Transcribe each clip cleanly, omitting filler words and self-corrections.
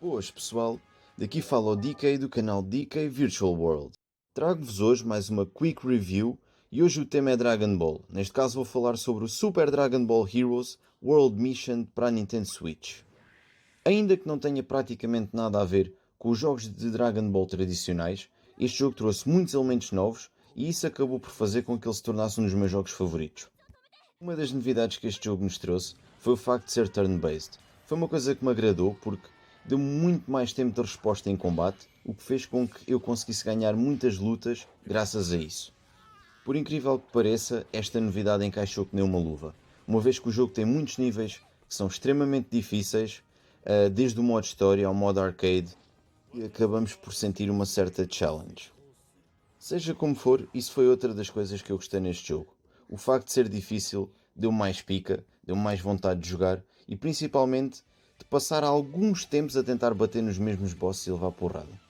Boas pessoal, daqui fala o DK do canal DK Virtual World. Trago-vos hoje mais uma Quick Review e hoje o tema é Dragon Ball. Neste caso vou falar sobre o Super Dragon Ball Heroes World Mission para a Nintendo Switch. Ainda que não tenha praticamente nada a ver com os jogos de Dragon Ball tradicionais, este jogo trouxe muitos elementos novos e isso acabou por fazer com que ele se tornasse um dos meus jogos favoritos. Uma das novidades que este jogo nos trouxe foi o facto de ser turn-based. Foi uma coisa que me agradou porque deu-me muito mais tempo de resposta em combate, o que fez com que eu conseguisse ganhar muitas lutas graças a isso. Por incrível que pareça, esta novidade encaixou que nem uma luva, uma vez que o jogo tem muitos níveis que são extremamente difíceis, desde o modo história ao modo arcade, e acabamos por sentir uma certa challenge. Seja como for, isso foi outra das coisas que eu gostei neste jogo. O facto de ser difícil deu-me mais pica, deu-me mais vontade de jogar e principalmente de passar alguns tempos a tentar bater nos mesmos bosses e levar porrada.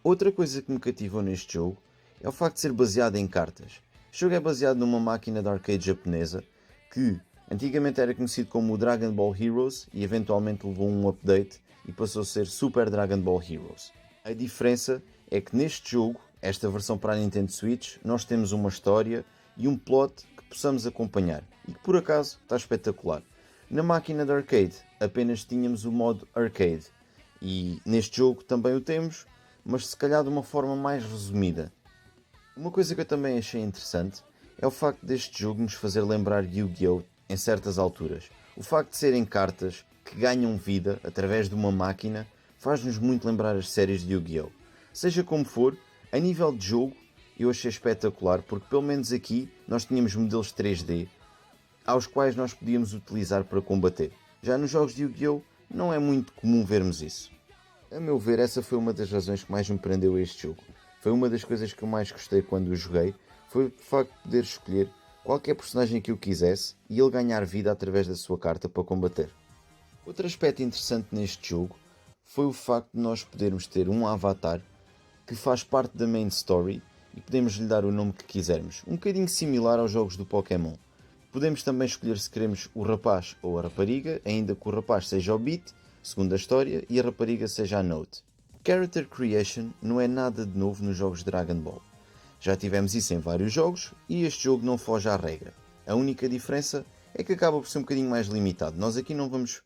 Outra coisa que me cativou neste jogo é o facto de ser baseado em cartas. Este jogo é baseado numa máquina de arcade japonesa que antigamente era conhecido como o Dragon Ball Heroes e eventualmente levou um update e passou a ser Super Dragon Ball Heroes. A diferença é que neste jogo, esta versão para a Nintendo Switch, nós temos uma história e um plot que possamos acompanhar e que por acaso está espetacular. Na máquina de arcade apenas tínhamos o modo arcade e neste jogo também o temos, mas se calhar de uma forma mais resumida. Uma coisa que eu também achei interessante é o facto deste jogo nos fazer lembrar Yu-Gi-Oh! Em certas alturas. O facto de serem cartas que ganham vida através de uma máquina faz-nos muito lembrar as séries de Yu-Gi-Oh! Seja como for, a nível de jogo eu achei espetacular porque pelo menos aqui nós tínhamos modelos 3D aos quais nós podíamos utilizar para combater. Já nos jogos de Yu-Gi-Oh! Não é muito comum vermos isso. A meu ver, essa foi uma das razões que mais me prendeu a este jogo. Foi uma das coisas que eu mais gostei quando o joguei, foi o facto de poder escolher qualquer personagem que eu quisesse e ele ganhar vida através da sua carta para combater. Outro aspecto interessante neste jogo foi o facto de nós podermos ter um avatar que faz parte da main story e podemos lhe dar o nome que quisermos, um bocadinho similar aos jogos do Pokémon. Podemos também escolher se queremos o rapaz ou a rapariga, ainda que o rapaz seja o Beat, segundo a história, e a rapariga seja a Note. Character Creation não é nada de novo nos jogos de Dragon Ball. Já tivemos isso em vários jogos e este jogo não foge à regra. A única diferença é que acaba por ser um bocadinho mais limitado. Nós aqui não vamos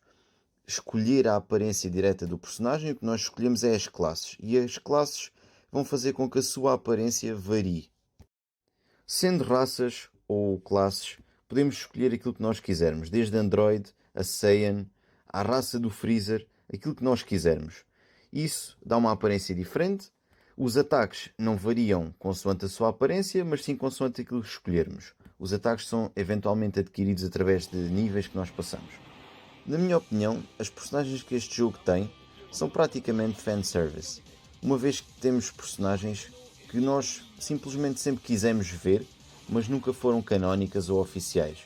escolher a aparência direta do personagem, o que nós escolhemos é as classes. E as classes vão fazer com que a sua aparência varie. Sendo raças ou classes, podemos escolher aquilo que nós quisermos, desde Android a Saiyan, à raça do Freezer, aquilo que nós quisermos. Isso dá uma aparência diferente. Os ataques não variam consoante a sua aparência, mas sim consoante aquilo que escolhermos. Os ataques são eventualmente adquiridos através de níveis que nós passamos. Na minha opinião, as personagens que este jogo tem são praticamente fanservice, uma vez que temos personagens que nós simplesmente sempre quisemos ver, mas nunca foram canónicas ou oficiais.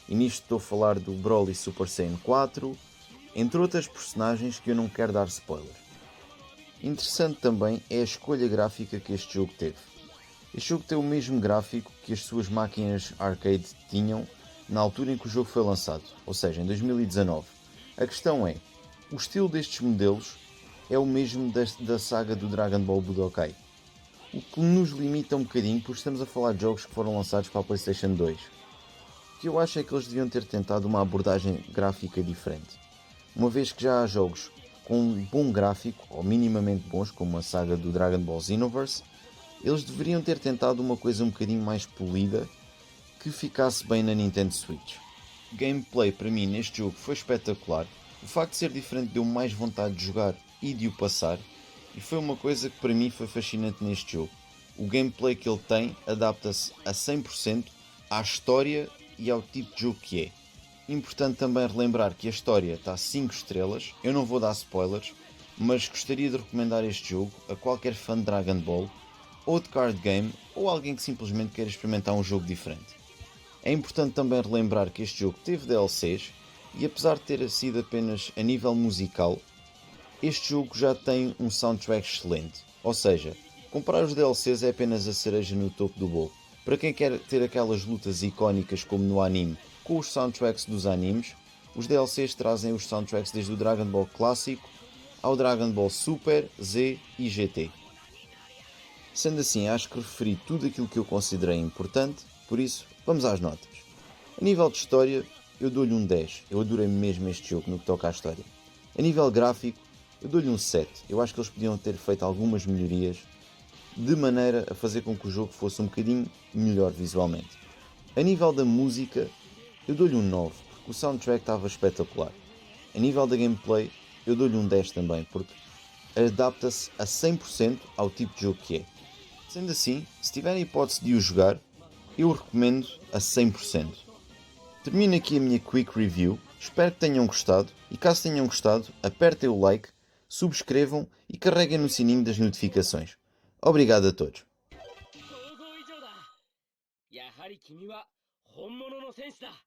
E nisto estou a falar do Broly Super Saiyan 4, entre outras personagens que eu não quero dar spoilers. Interessante também é a escolha gráfica que este jogo teve. Este jogo tem o mesmo gráfico que as suas máquinas arcade tinham na altura em que o jogo foi lançado, ou seja, em 2019. A questão é, o estilo destes modelos é o mesmo da saga do Dragon Ball Budokai, o que nos limita um bocadinho porque estamos a falar de jogos que foram lançados para a PlayStation 2. O que eu acho é que eles deviam ter tentado uma abordagem gráfica diferente, uma vez que já há jogos com um bom gráfico, ou minimamente bons, como a saga do Dragon Ball Xenoverse, eles deveriam ter tentado uma coisa um bocadinho mais polida que ficasse bem na Nintendo Switch. O gameplay para mim neste jogo foi espetacular, o facto de ser diferente deu-me mais vontade de jogar e de o passar, e foi uma coisa que para mim foi fascinante neste jogo. O gameplay que ele tem adapta-se a 100% à história e ao tipo de jogo que é. Importante também relembrar que a história está a 5 estrelas, eu não vou dar spoilers, mas gostaria de recomendar este jogo a qualquer fã de Dragon Ball, ou de card game, ou alguém que simplesmente queira experimentar um jogo diferente. É importante também relembrar que este jogo teve DLCs, e apesar de ter sido apenas a nível musical, este jogo já tem um soundtrack excelente, ou seja, comprar os DLCs é apenas a cereja no topo do bolo. Para quem quer ter aquelas lutas icónicas como no anime, com os soundtracks dos animes, os DLCs trazem os soundtracks desde o Dragon Ball clássico ao Dragon Ball Super, Z e GT. Sendo assim, acho que referi tudo aquilo que eu considerei importante, por isso, vamos às notas. A nível de história, eu dou-lhe um 10. Eu adorei mesmo este jogo no que toca à história. A nível gráfico, eu dou-lhe um 7. Eu acho que eles podiam ter feito algumas melhorias de maneira a fazer com que o jogo fosse um bocadinho melhor visualmente. A nível da música, eu dou-lhe um 9, porque o soundtrack estava espetacular. A nível da gameplay, eu dou-lhe um 10 também, porque adapta-se a 100% ao tipo de jogo que é. Sendo assim, se tiverem a hipótese de o jogar, eu recomendo a 100%. Termino aqui a minha quick review, espero que tenham gostado e caso tenham gostado, apertem o like, subscrevam e carreguem no sininho das notificações. Obrigado a todos. 想像以上だ。やはり君は本物の戦士だ。